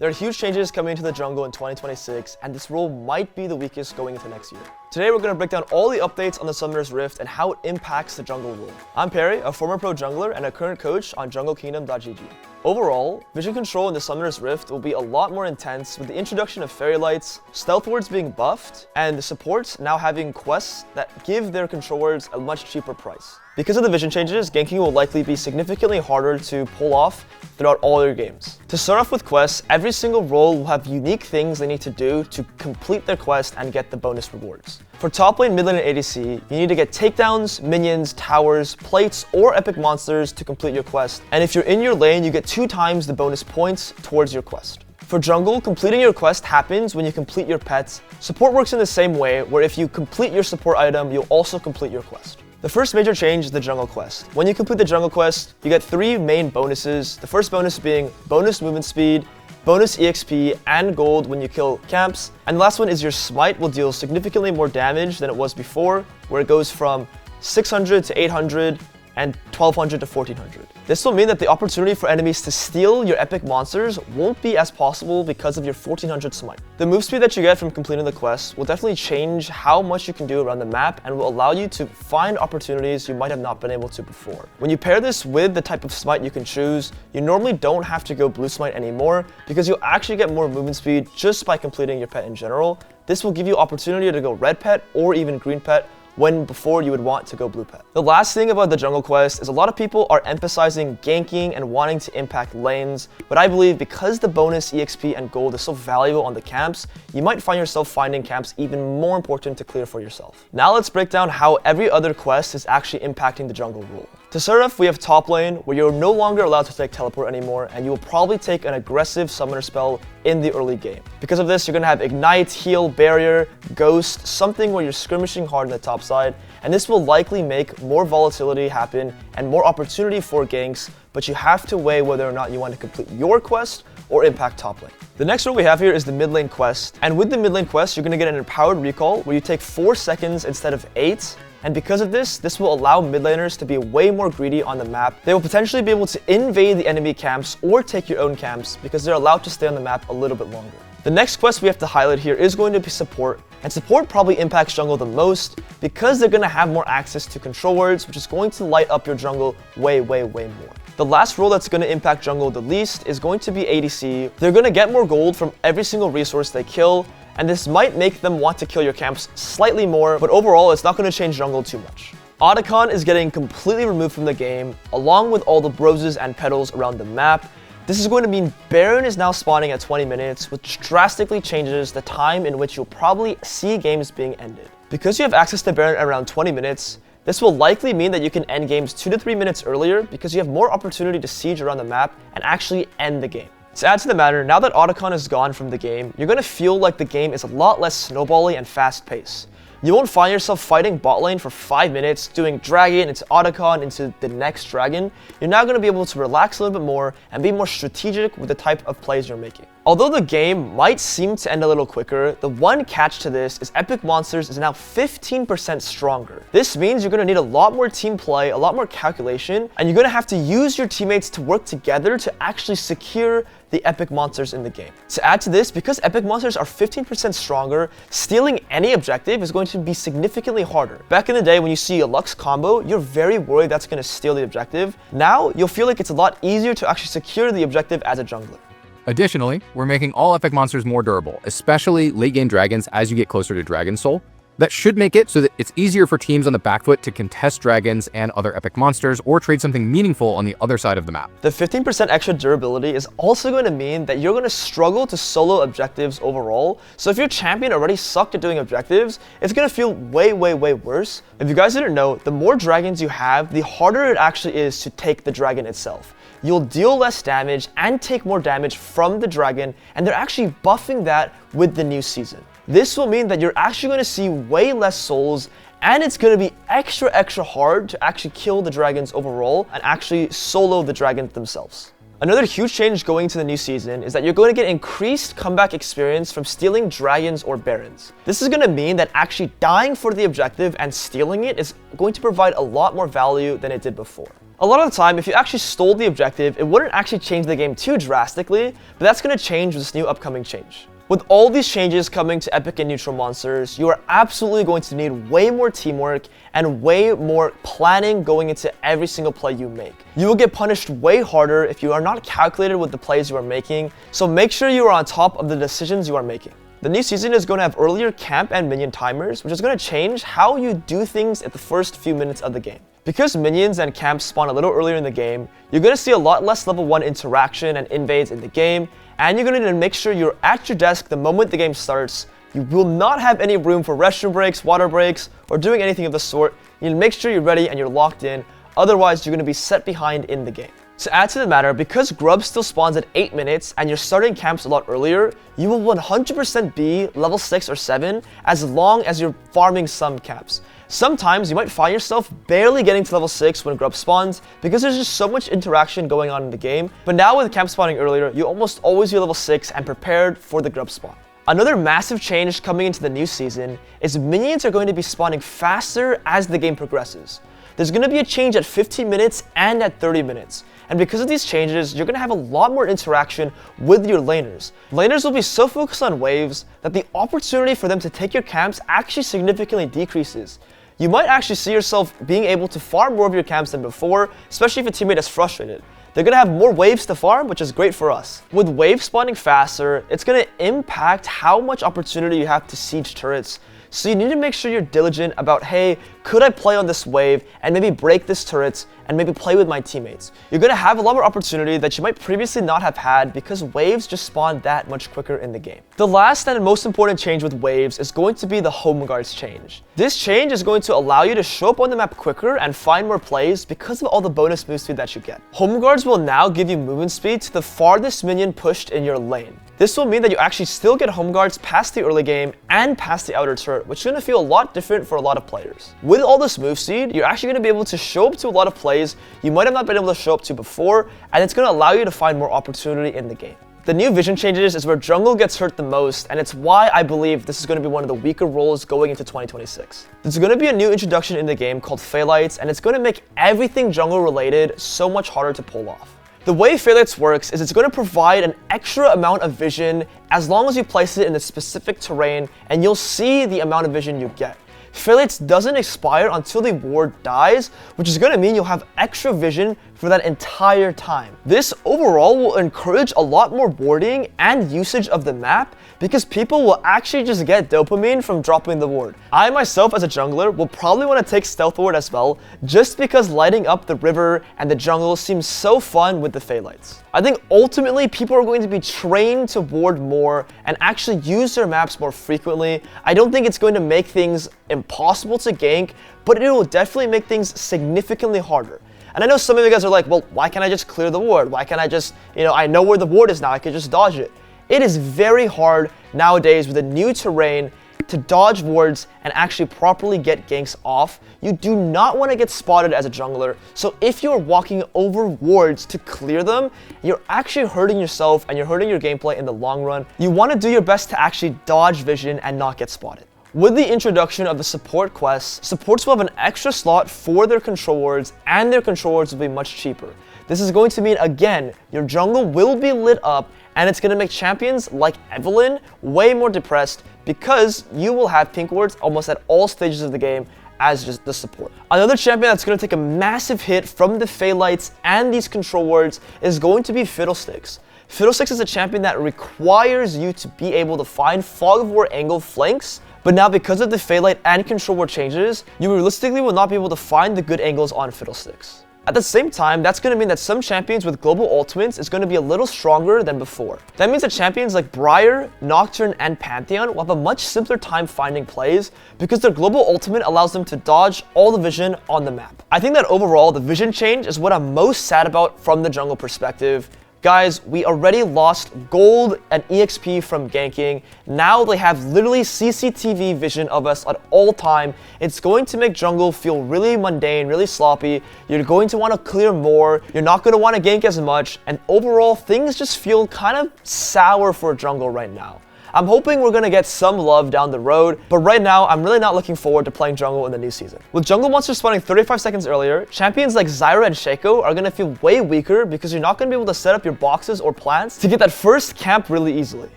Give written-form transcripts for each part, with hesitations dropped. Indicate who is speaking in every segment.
Speaker 1: There are huge changes coming into the jungle in 2026, and this role might be the weakest going into next year. Today we're going to break down all the updates on the Summoner's Rift and how it impacts the jungle role. I'm Faerie, a former pro jungler and a current coach on junglekingdom.gg. Overall, vision control in the Summoner's Rift will be a lot more intense with the introduction of fairy lights, stealth wards being buffed, and the supports now having quests that give their control wards a much cheaper price. Because of the vision changes, ganking will likely be significantly harder to pull off throughout all your games. To start off with quests, every single role will have unique things they need to do to complete their quest and get the bonus rewards. For top lane, mid lane, and ADC, you need to get takedowns, minions, towers, plates, or epic monsters to complete your quest. And if you're in your lane, you get 2 times the bonus points towards your quest. For jungle, completing your quest happens when you complete your pets. Support works in the same way, where if you complete your support item, you'll also complete your quest. The first major change is the jungle quest. When you complete the jungle quest, you get 3 main bonuses. The first bonus being bonus movement speed, bonus EXP, and gold when you kill camps. And the last one is your smite will deal significantly more damage than it was before, where it goes from 600 to 800 and 1200 to 1400. This will mean that the opportunity for enemies to steal your epic monsters won't be as possible because of your 1400 smite. The move speed that you get from completing the quest will definitely change how much you can do around the map and will allow you to find opportunities you might have not been able to before. When you pair this with the type of smite you can choose, you normally don't have to go blue smite anymore because you'll actually get more movement speed just by completing your pet in general. This will give you opportunity to go red pet or even green pet, when before you would want to go blue pet. The last thing about the jungle quest is a lot of people are emphasizing ganking and wanting to impact lanes, but I believe because the bonus EXP and gold is so valuable on the camps, you might find yourself finding camps even more important to clear for yourself. Now let's break down how every other quest is actually impacting the jungle rule. To start off, we have top lane, where you're no longer allowed to take teleport anymore, and you will probably take an aggressive summoner spell in the early game. Because of this, you're going to have ignite, heal, barrier, ghost, something where you're skirmishing hard on the top side, and this will likely make more volatility happen and more opportunity for ganks, but you have to weigh whether or not you want to complete your quest or impact top lane. The next role we have here is the mid lane quest, and with the mid lane quest, you're going to get an empowered recall where you take 4 seconds instead of 8. And because of this will allow mid laners to be way more greedy on the map. They will potentially be able to invade the enemy camps or take your own camps because they're allowed to stay on the map a little bit longer. The next quest we have to highlight here is going to be support, and support probably impacts jungle the most because they're going to have more access to control wards, which is going to light up your jungle way more. The last role that's going to impact jungle the least is going to be ADC. They're going to get more gold from every single resource they kill, and this might make them want to kill your camps slightly more, but overall it's not going to change jungle too much. Otacon is getting completely removed from the game, along with all the roses and petals around the map. This is going to mean Baron is now spawning at 20 minutes, which drastically changes the time in which you'll probably see games being ended. Because you have access to Baron at around 20 minutes, this will likely mean that you can end games 2 to 3 minutes earlier because you have more opportunity to siege around the map and actually end the game. To add to the matter, now that Otacon is gone from the game, you're going to feel like the game is a lot less snowbally and fast-paced. You won't find yourself fighting bot lane for 5 minutes, doing dragon into Otacon into the next dragon. You're now going to be able to relax a little bit more and be more strategic with the type of plays you're making. Although the game might seem to end a little quicker, the one catch to this is epic monsters is now 15% stronger. This means you're going to need a lot more team play, a lot more calculation, and you're going to have to use your teammates to work together to actually secure the epic monsters in the game. To add to this, because epic monsters are 15% stronger, stealing any objective is going to be significantly harder. Back in the day when you see a Lux combo, you're very worried that's going to steal the objective. Now, you'll feel like it's a lot easier to actually secure the objective as a jungler.
Speaker 2: Additionally, we're making all epic monsters more durable, especially late game dragons as you get closer to Dragon Soul. That should make it so that it's easier for teams on the back foot to contest dragons and other epic monsters or trade something meaningful on the other side of the map.
Speaker 1: The 15% extra durability is also going to mean that you're going to struggle to solo objectives overall. So if your champion already sucked at doing objectives, it's going to feel way worse. If you guys didn't know, the more dragons you have, the harder it actually is to take the dragon itself. You'll deal less damage and take more damage from the dragon, and they're actually buffing that with the new season. This will mean that you're actually going to see way less souls, and it's going to be extra hard to actually kill the dragons overall and actually solo the dragons themselves. Another huge change going into the new season is that you're going to get increased comeback experience from stealing dragons or barons. This is going to mean that actually dying for the objective and stealing it is going to provide a lot more value than it did before. A lot of the time, if you actually stole the objective, it wouldn't actually change the game too drastically, but that's going to change with this new upcoming change. With all these changes coming to epic and neutral monsters, you are absolutely going to need way more teamwork and way more planning going into every single play you make. You will get punished way harder if you are not calculated with the plays you are making, so make sure you are on top of the decisions you are making. The new season is going to have earlier camp and minion timers, which is going to change how you do things at the first few minutes of the game. Because minions and camps spawn a little earlier in the game, you're going to see a lot less level 1 interaction and invades in the game, and you're going to need to make sure you're at your desk the moment the game starts. You will not have any room for restroom breaks, water breaks, or doing anything of the sort. You need to make sure you're ready and you're locked in, otherwise you're going to be set behind in the game. To add to the matter, because grub still spawns at 8 minutes and you're starting camps a lot earlier, you will 100% be level 6 or 7 as long as you're farming some camps. Sometimes you might find yourself barely getting to level 6 when grub spawns because there's just so much interaction going on in the game, but now with camp spawning earlier, you almost always be level 6 and prepared for the grub spawn. Another massive change coming into the new season is minions are going to be spawning faster as the game progresses. There's going to be a change at 15 minutes and at 30 minutes. And because of these changes, you're going to have a lot more interaction with your laners. Laners will be so focused on waves that the opportunity for them to take your camps actually significantly decreases. You might actually see yourself being able to farm more of your camps than before, especially if a teammate is frustrated. They're going to have more waves to farm, which is great for us. With waves spawning faster, it's going to impact how much opportunity you have to siege turrets. So you need to make sure you're diligent about, hey, could I play on this wave and maybe break this turret and maybe play with my teammates? You're going to have a lot more opportunity that you might previously not have had because waves just spawn that much quicker in the game. The last and most important change with waves is going to be the home guards change. This change is going to allow you to show up on the map quicker and find more plays because of all the bonus move speed that you get. Home guards will now give you movement speed to the farthest minion pushed in your lane. This will mean that you actually still get home guards past the early game and past the outer turret, which is going to feel a lot different for a lot of players. With all this move speed, you're actually going to be able to show up to a lot of plays you might have not been able to show up to before, and it's going to allow you to find more opportunity in the game. The new vision changes is where jungle gets hurt the most, and it's why I believe this is going to be one of the weaker roles going into 2026. There's going to be a new introduction in the game called Faelites, and it's going to make everything jungle related so much harder to pull off. The way Faelites works is it's going to provide an extra amount of vision as long as you place it in a specific terrain, and you'll see the amount of vision you get. Faelites doesn't expire until the ward dies, which is going to mean you'll have extra vision for that entire time. This overall will encourage a lot more warding and usage of the map because people will actually just get dopamine from dropping the ward. I myself as a jungler will probably want to take stealth ward as well, just because lighting up the river and the jungle seems so fun with the Faelites. I think ultimately people are going to be trained to ward more and actually use their maps more frequently. I don't think it's going to make things impossible to gank, but it will definitely make things significantly harder. And I know some of you guys are like, well, why can't I just clear the ward? Why can't I just, I know where the ward is now, I could just dodge it. It is very hard nowadays with a new terrain to dodge wards and actually properly get ganks off. You do not want to get spotted as a jungler, so if you're walking over wards to clear them, you're actually hurting yourself and you're hurting your gameplay in the long run. You want to do your best to actually dodge vision and not get spotted. With the introduction of the support quests, supports will have an extra slot for their control wards, and their control wards will be much cheaper. This is going to mean, again, your jungle will be lit up, and it's going to make champions like Evelynn way more depressed because you will have pink wards almost at all stages of the game as just the support. Another champion that's going to take a massive hit from the Faelites and these control wards is going to be Fiddlesticks. Fiddlesticks is a champion that requires you to be able to find fog of war angle flanks, but now because of the Faelite and control ward changes, you realistically will not be able to find the good angles on Fiddlesticks. At the same time, that's going to mean that some champions with global ultimates is going to be a little stronger than before. That means that champions like Briar, Nocturne, and Pantheon will have a much simpler time finding plays because their global ultimate allows them to dodge all the vision on the map. I think that overall, the vision change is what I'm most sad about from the jungle perspective. Guys, we already lost gold and EXP from ganking. Now they have literally CCTV vision of us at all time. It's going to make jungle feel really mundane, really sloppy. You're going to want to clear more. You're not going to want to gank as much. And overall, things just feel kind of sour for jungle right now. I'm hoping we're gonna get some love down the road, but right now, I'm really not looking forward to playing jungle in the new season. With jungle monsters spawning 35 seconds earlier, champions like Zyra and Shaco are gonna feel way weaker because you're not gonna be able to set up your boxes or plants to get that first camp really easily.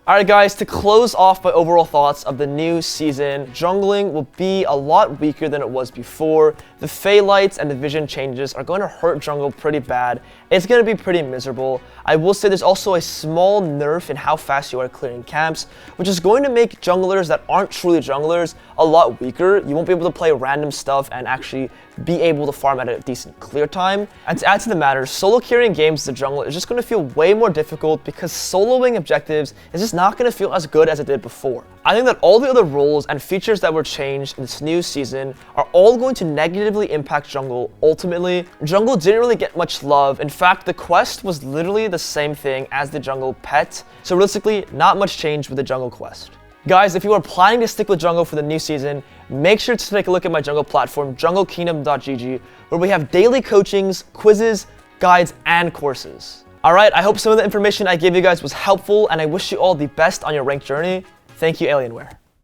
Speaker 1: Alright guys, to close off my overall thoughts of the new season, jungling will be a lot weaker than it was before. The Fae lights and the vision changes are going to hurt jungle pretty bad. It's going to be pretty miserable. I will say there's also a small nerf in how fast you are clearing camps, which is going to make junglers that aren't truly junglers a lot weaker. You won't be able to play random stuff and actually be able to farm at a decent clear time. And to add to the matter, solo carrying games as a jungler is just going to feel way more difficult because soloing objectives is just not going to feel as good as it did before. I think that all the other roles and features that were changed in this new season are all going to negatively impact jungle. Ultimately, jungle didn't really get much love. In fact, the quest was literally the same thing as the jungle pet. So realistically, not much change with the jungle quest. Guys, if you are planning to stick with jungle for the new season, make sure to take a look at my jungle platform, junglekingdom.gg, where we have daily coachings, quizzes, guides, and courses. Alright, I hope some of the information I gave you guys was helpful, and I wish you all the best on your ranked journey. Thank you, Alienware.